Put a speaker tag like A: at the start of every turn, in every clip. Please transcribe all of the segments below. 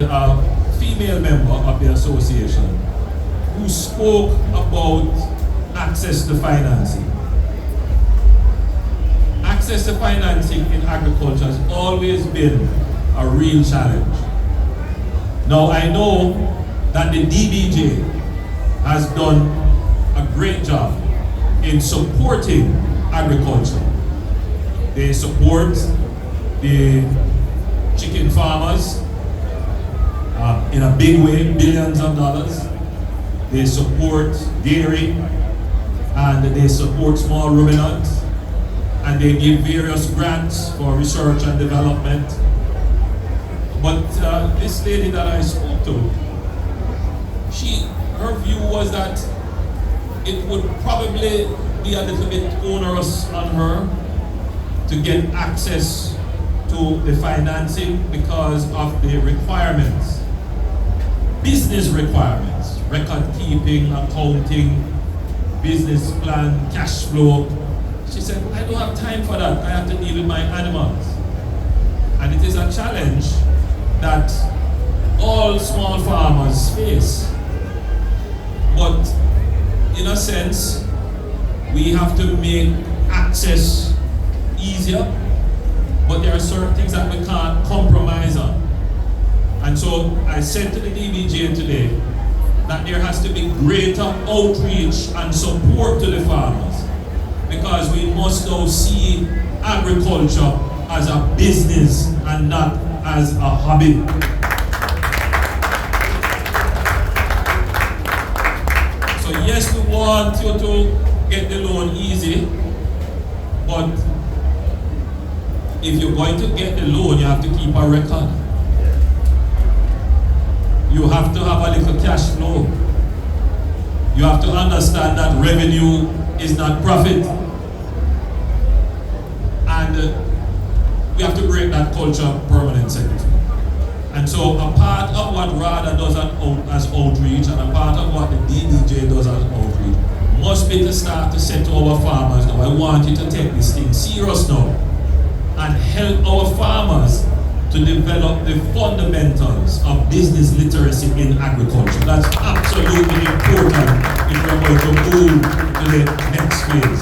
A: a female member of the association who spoke about access to financing. Access to financing in agriculture has always been a real challenge. Now I know that the DBJ has done a great job in supporting agriculture. They support the chicken farmers in a big way, billions of dollars. They support dairy and they support small ruminants, and they give various grants for research and development. But this lady that I spoke to, her view was that it would probably be a little bit onerous on her to get access to the financing because of the requirements, business requirements, record keeping, accounting, business plan, cash flow. She said, I don't have time for that. I have to deal with my animals. And it is a challenge that all small farmers face. But in a sense, we have to make access easier, but there are certain things that we can't compromise on. And so I said to the DBJ today that there has to be greater outreach and support to the farmers, because we must now see agriculture as a business and not as a hobby. So yes, we want you to get the loan easy, but if you're going to get the loan, you have to keep a record. You have to have a little cash flow. You have to understand that revenue is not profit. And we have to break that culture permanent secretary. And so a part of what RADA does as outreach and a part of what the DDJ does as outreach must be to start to say to our farmers, now I want you to take this thing serious now and help our farmers to develop the fundamentals of business literacy in agriculture. That's absolutely important if we're going to move to the next phase.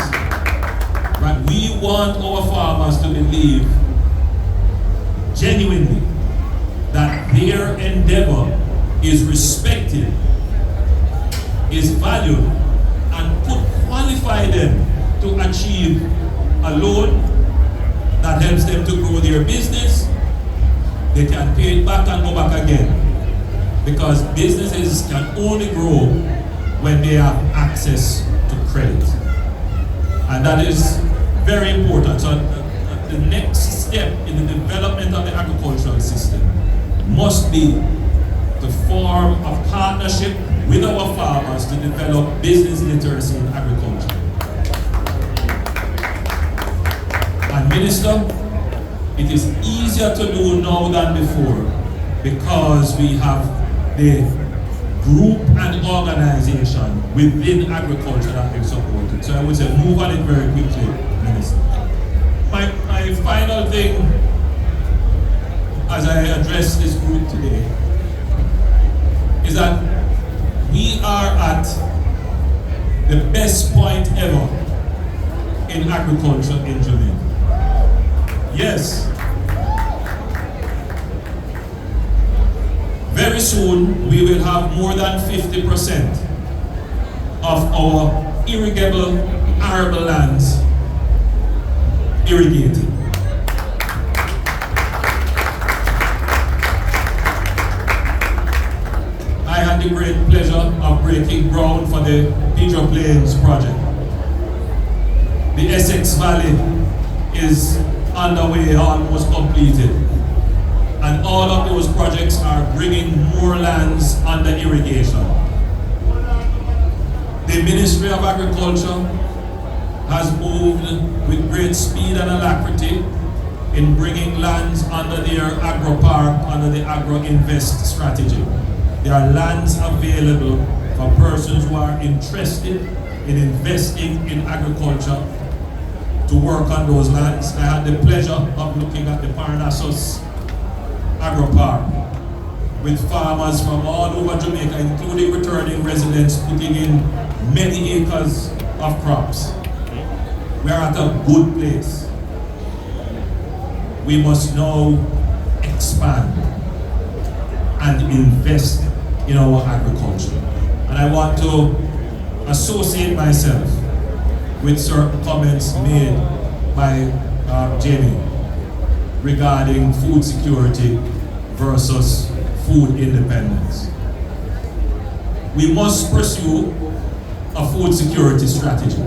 A: Right? We want our farmers to believe genuinely that their endeavor is respected, is valued, and could qualify them to achieve a loan that helps them to grow their business. They can pay it back and go back again, because businesses can only grow when they have access to credit, and that is very important. So the next step in the development of the agricultural system must be to form a partnership with our farmers to develop business literacy in agriculture. And Minister, it is easier to do now than before because we have the group and organization within agriculture that they've supported. So I would say move on it very quickly, Minister. My final thing as I address this group today is that we are at the best point ever in agriculture in Jamaica. Yes. Very soon we will have more than 50% of our irrigable arable lands irrigated. I had the great pleasure of breaking ground for the Pedro Plains project. The Essex Valley is underway, almost completed. And all of those projects are bringing more lands under irrigation. The Ministry of Agriculture has moved with great speed and alacrity in bringing lands under their agro-park, under the agro-invest strategy. There are lands available for persons who are interested in investing in agriculture to work on those lands. I had the pleasure of looking at the Parnassus Agro Park, with farmers from all over Jamaica, including returning residents, putting in many acres of crops. We are at a good place. We must now expand and invest in our agriculture. And I want to associate myself with certain comments made by Jamie regarding food security versus food independence. We must pursue a food security strategy.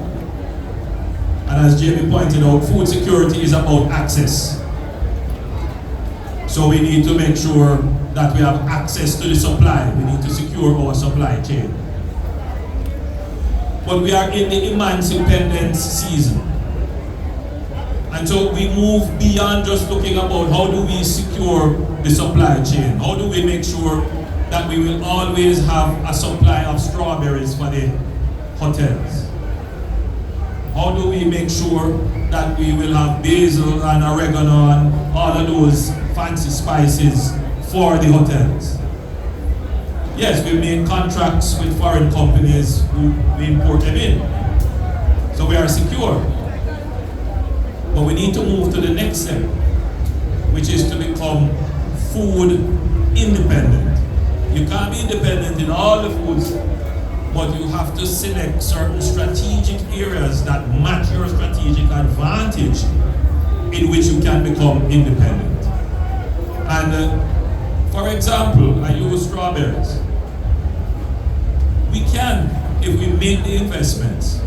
A: And as Jamie pointed out, food security is about access. So we need to make sure that we have access to the supply. We need to secure our supply chain. But we are in the emancipendence season. And so we move beyond just looking about how do we secure the supply chain? How do we make sure that we will always have a supply of strawberries for the hotels? How do we make sure that we will have basil and oregano and all of those fancy spices for the hotels? Yes, we make contracts with foreign companies who we import them in. So we are secure. But we need to move to the next step, which is to become food independent. You can't be independent in all the foods, but you have to select certain strategic areas that match your strategic advantage in which you can become independent. And for example, I use strawberries. We can, if we make the investments,